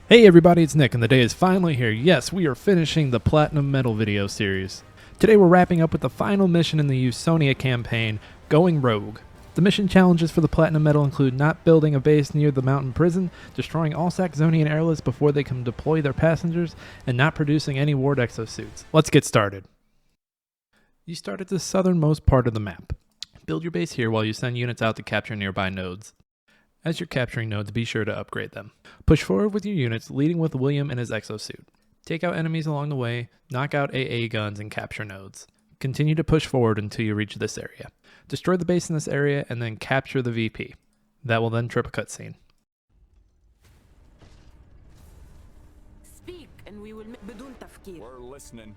Hey everybody, it's Nick and the day is finally here. Yes, we are finishing the Platinum Medal video series. Today we're wrapping up with the final mission in the Usonia campaign, Going Rogue. The mission challenges for the Platinum Medal include not building a base near the mountain prison, destroying all Saxonian airlifts before they can deploy their passengers, and not producing any Ward exosuits. Let's get started. You start at the southernmost part of the map. Build your base here while you send units out to capture nearby nodes. As you're capturing nodes, be sure to upgrade them. Push forward with your units, leading with William and his exosuit. Take out enemies along the way, knock out AA guns, and capture nodes. Continue to push forward until you reach this area. Destroy the base in this area and then capture the VP. That will then trip a cutscene. Speak and we will بدون تفكير. We're listening.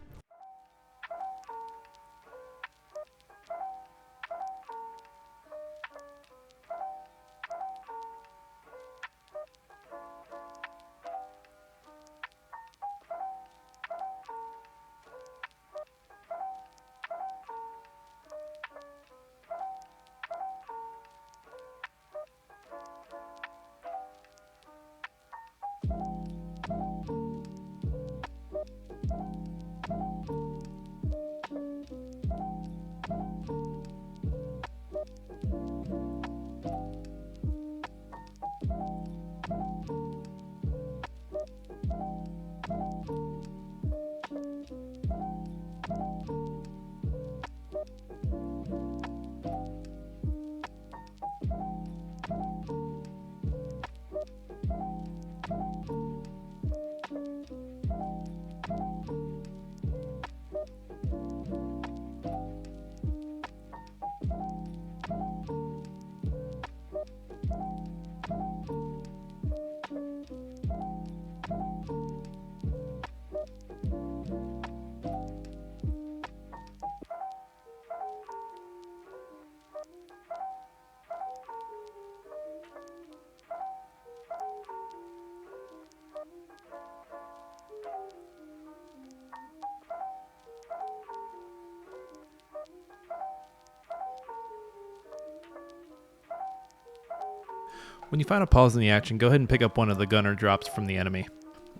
When you find a pause in the action, go ahead and pick up one of the gunner drops from the enemy.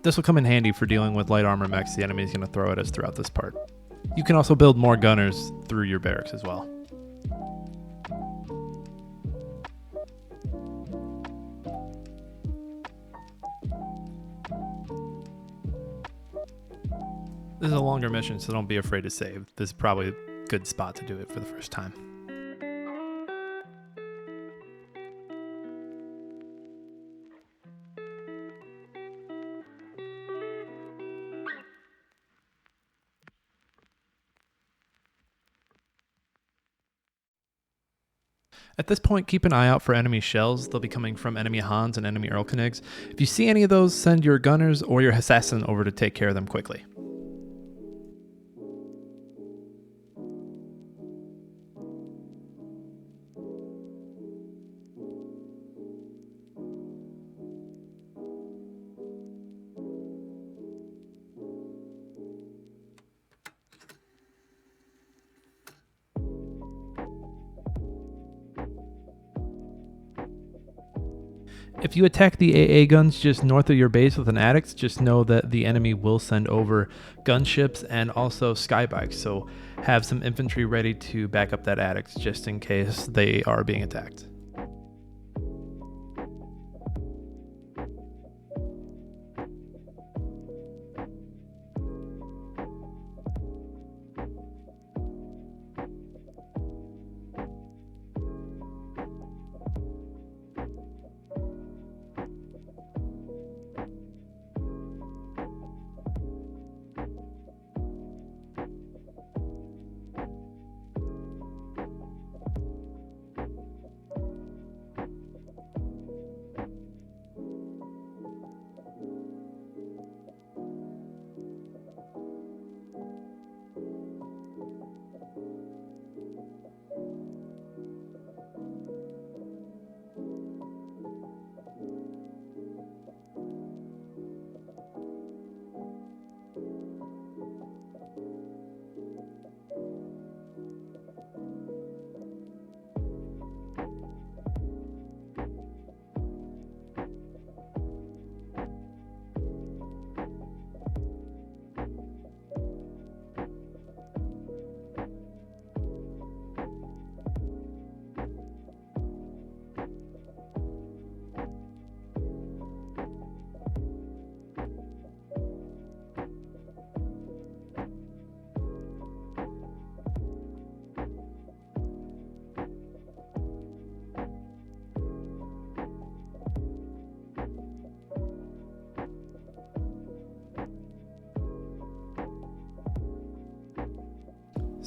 This will come in handy for dealing with light armor mechs the enemy is going to throw at us throughout this part. You can also build more gunners through your barracks as well. This is a longer mission, so don't be afraid to save. This is probably a good spot to do it for the first time. At this point, keep an eye out for enemy shells. They'll be coming from enemy Hans and enemy Erlkönigs. If you see any of those, send your gunners or your assassin over to take care of them quickly. If you attack the AA guns just north of your base with an Addicts, just know that the enemy will send over gunships and also skybikes, so have some infantry ready to back up that Addicts just in case they are being attacked.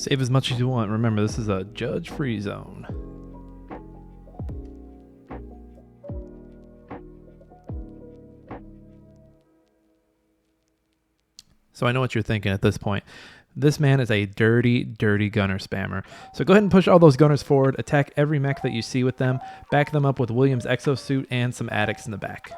Save as much as you want. Remember, this is a judge-free zone. So I know what you're thinking at this point. This man is a dirty, dirty gunner spammer. So go ahead and push all those gunners forward, attack every mech that you see with them, back them up with William's exosuit and some addicts in the back.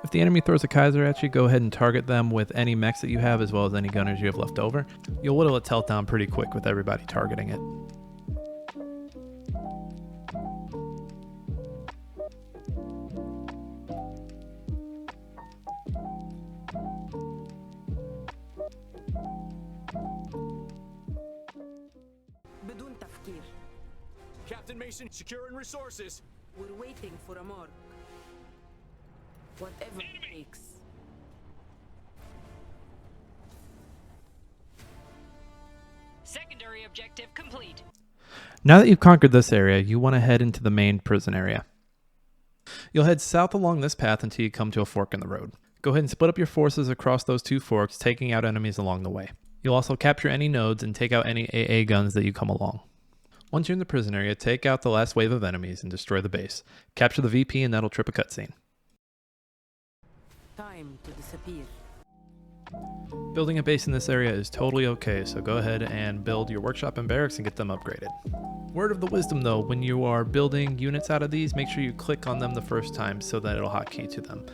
If the enemy throws a Kaiser at you, go ahead and target them with any mechs that you have as well as any gunners you have left over. You'll whittle a tilt down pretty quick with everybody targeting it. بدون تفكير. Captain Mason, securing resources. We're waiting for a mark. Whatever it takes. Secondary objective complete. Now that you've conquered this area, you want to head into the main prison area. You'll head south along this path until you come to a fork in the road. Go ahead and split up your forces across those two forks, taking out enemies along the way. You'll also capture any nodes and take out any AA guns that you come along. Once you're in the prison area, take out the last wave of enemies and destroy the base. Capture the VP and that'll trip a cutscene. Time to disappear. Building a base in this area is totally okay, so go ahead and build your workshop and barracks and get them upgraded. Word of the wisdom though, when you are building units out of these, make sure you click on them the first time so that it'll hotkey to them.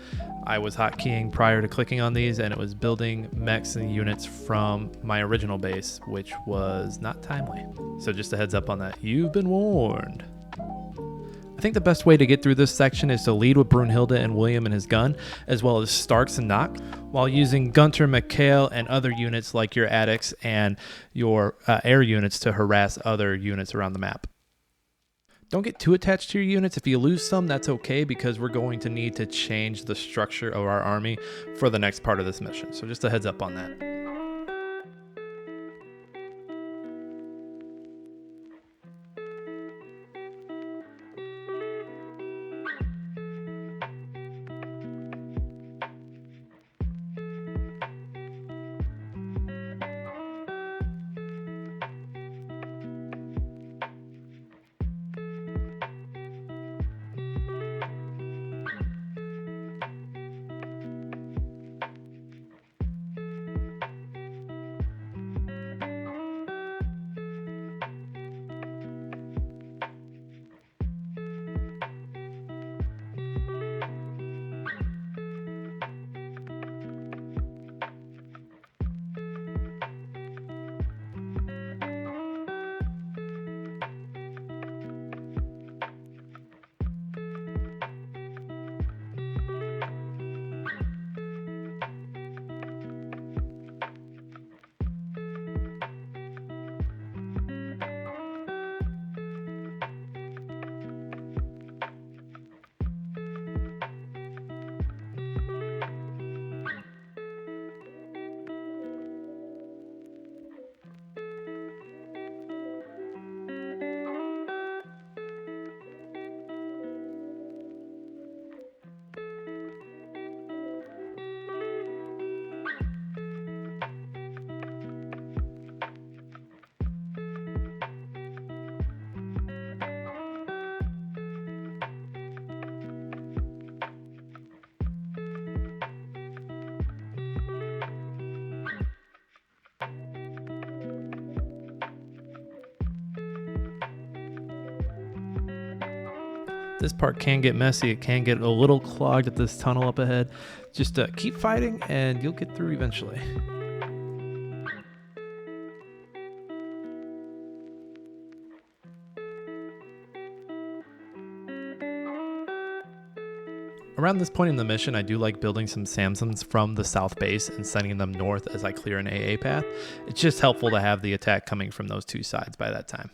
I was hotkeying prior to clicking on these and it was building mechs and units from my original base, which was not timely. So just a heads up on that. You've been warned. I think the best way to get through this section is to lead with Brunhilde and William and his gun, as well as Starks and Nock, while using Gunter, McHale, and other units like your addicts and your air units to harass other units around the map. Don't get too attached to your units. If you lose some, that's okay, because we're going to need to change the structure of our army for the next part of this mission. So just a heads up on that. This part can get messy. It can get a little clogged at this tunnel up ahead. Just keep fighting and you'll get through eventually. Around this point in the mission, I do like building some Samsons from the south base and sending them north as I clear an AA path. It's just helpful to have the attack coming from those two sides by that time.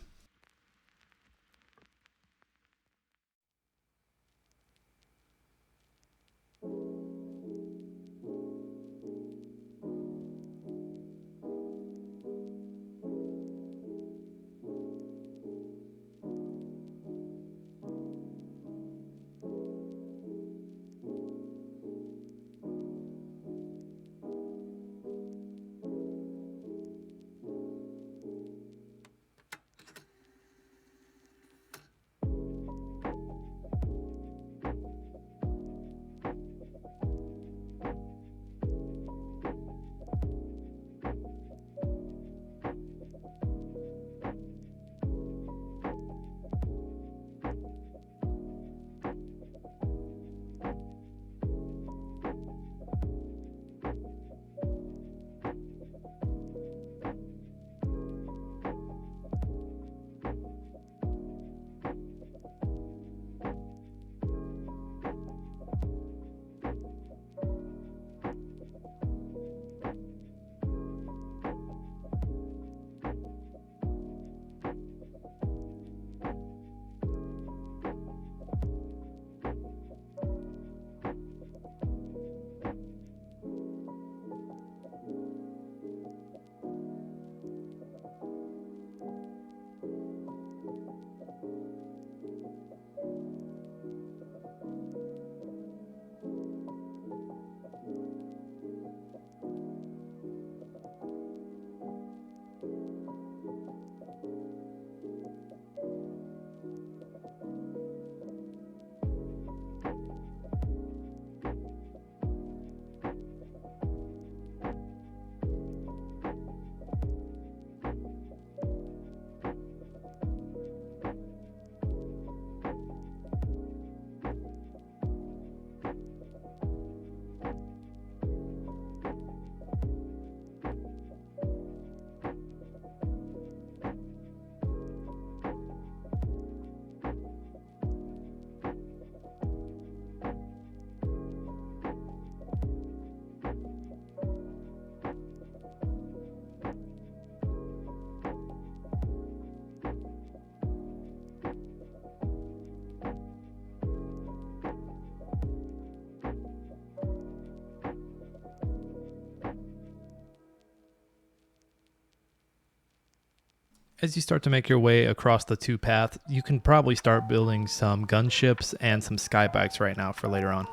As you start to make your way across the two paths, you can probably start building some gunships and some skybikes right now for later on.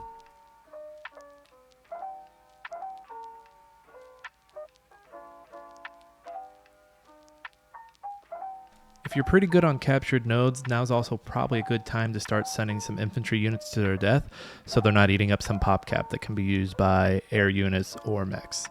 If you're pretty good on captured nodes, now's also probably a good time to start sending some infantry units to their death so they're not eating up some pop cap that can be used by air units or mechs.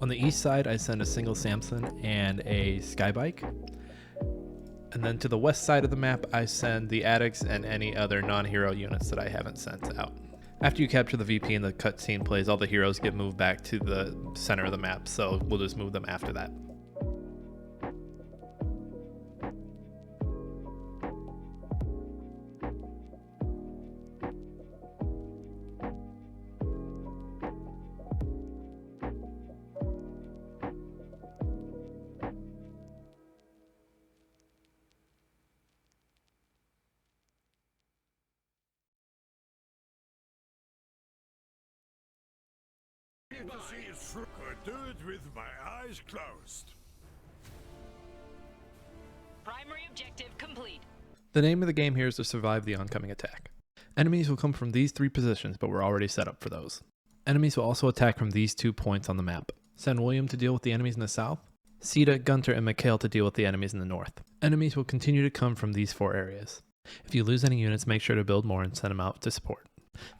On the east side, I send a single Samson and a Skybike. And then to the west side of the map, I send the Addicts and any other non-hero units that I haven't sent out. After you capture the VP and the cutscene plays, all the heroes get moved back to the center of the map, so we'll just move them after that. Could do it with my eyes closed. Primary objective complete. The name of the game here is to survive the oncoming attack. Enemies will come from these 3 positions, but we're already set up for those. Enemies will also attack from these 2 points on the map. Send William to deal with the enemies in the south, Sita, Gunter, and Mikhail to deal with the enemies in the north. Enemies will continue to come from these 4 areas. If you lose any units, make sure to build more and send them out to support.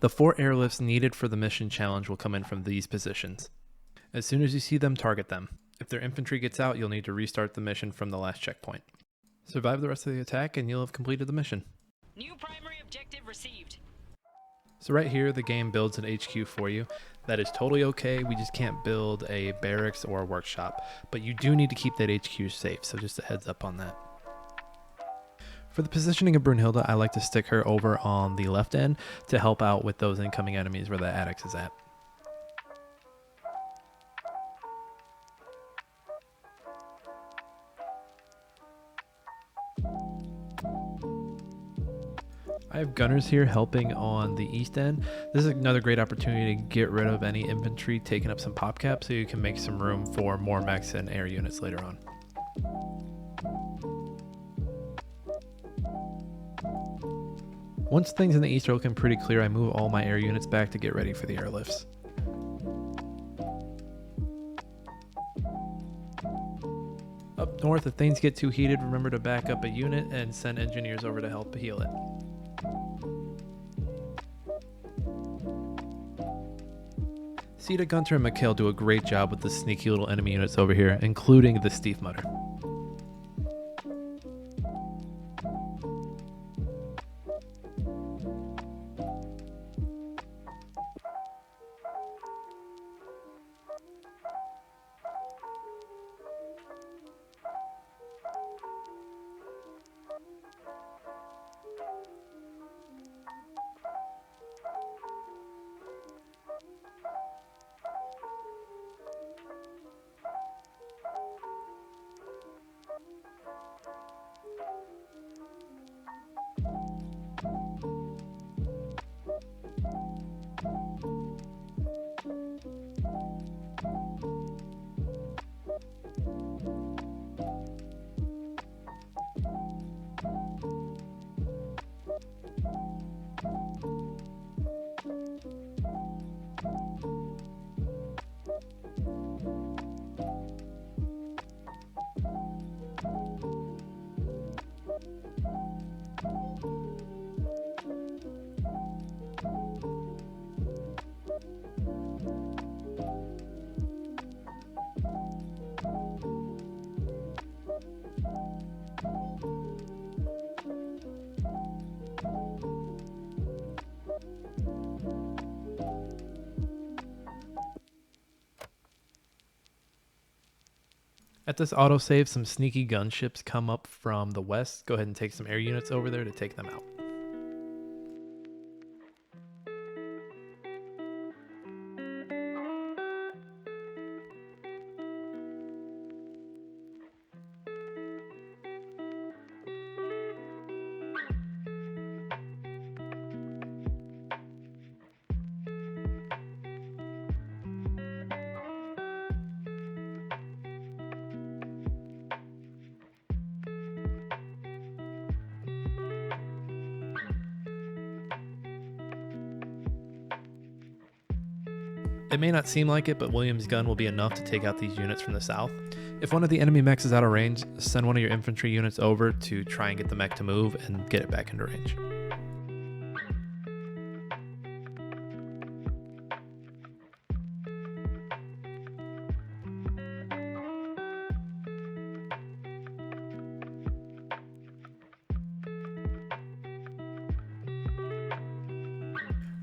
The 4 airlifts needed for the mission challenge will come in from these positions. As soon as you see them, target them. If their infantry gets out, you'll need to restart the mission from the last checkpoint. Survive the rest of the attack and you'll have completed the mission. New primary objective received. So right here, the game builds an HQ for you. That is totally okay. We just can't build a barracks or a workshop, but you do need to keep that HQ safe, so just a heads up on that. For the positioning of Brunhilde, I like to stick her over on the left end to help out with those incoming enemies where the Addicts is at. I have gunners here helping on the east end. This is another great opportunity to get rid of any infantry taking up some pop cap so you can make some room for more mechs and air units later on. Once things in the east are looking pretty clear, I move all my air units back to get ready for the airlifts. Up north, if things get too heated, remember to back up a unit and send engineers over to help heal it. Sita, Gunter, and Mikhail do a great job with the sneaky little enemy units over here, including the Stiefmutter. At this autosave, some sneaky gunships come up from the west. Go ahead and take some air units over there to take them out. It may not seem like it, but William's gun will be enough to take out these units from the south. If one of the enemy mechs is out of range, send one of your infantry units over to try and get the mech to move and get it back into range.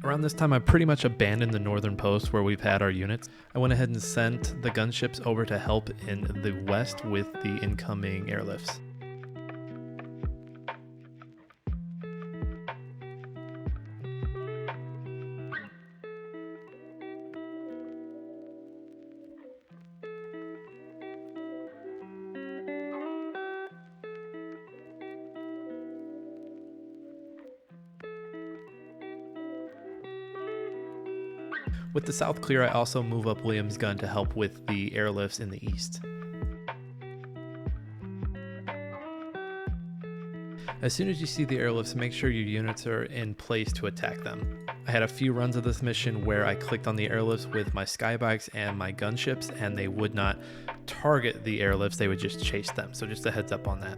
Around this time, I pretty much abandoned the northern post where we've had our units. I went ahead and sent the gunships over to help in the west with the incoming airlifts. With the south clear, I also move up William's gun to help with the airlifts in the east. As soon as you see the airlifts, make sure your units are in place to attack them. I had a few runs of this mission where I clicked on the airlifts with my skybikes and my gunships, and they would not target the airlifts, they would just chase them. So just a heads up on that.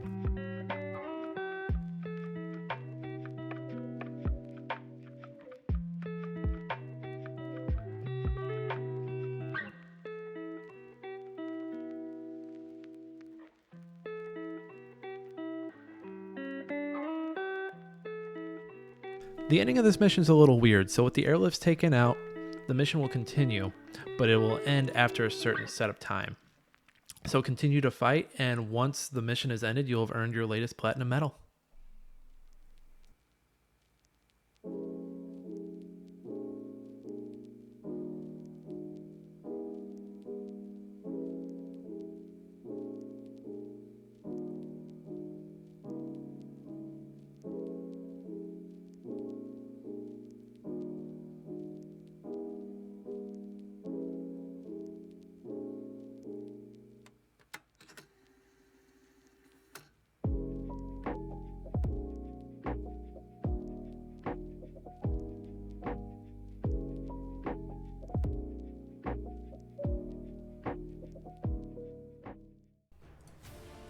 The ending of this mission is a little weird, so with the airlifts taken out, the mission will continue, but it will end after a certain set of time. So continue to fight, and once the mission is ended, you'll have earned your latest platinum medal.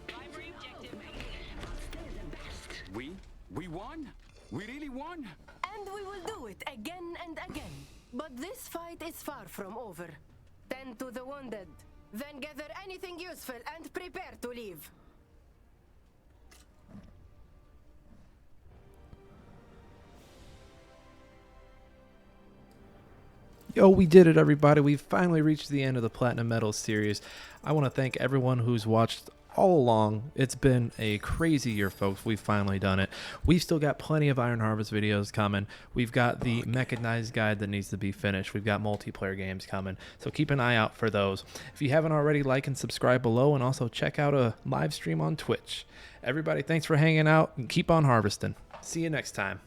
Primary objective. We won? We really won? And we will do it again and again. But this fight is far from over. Tend to the wounded. Then gather anything useful and prepare to leave. Yo, we did it, everybody. We've finally reached the end of the Platinum Medals series. I want to thank everyone who's watched all along. It's been a crazy year, folks. We've finally done it. We've still got plenty of Iron Harvest videos coming. We've got the mechanized guide that needs to be finished. We've got multiplayer games coming, so keep an eye out for those. If you haven't already, like and subscribe below, and also check out a live stream on Twitch. Everybody, thanks for hanging out, and keep on harvesting. See you next time.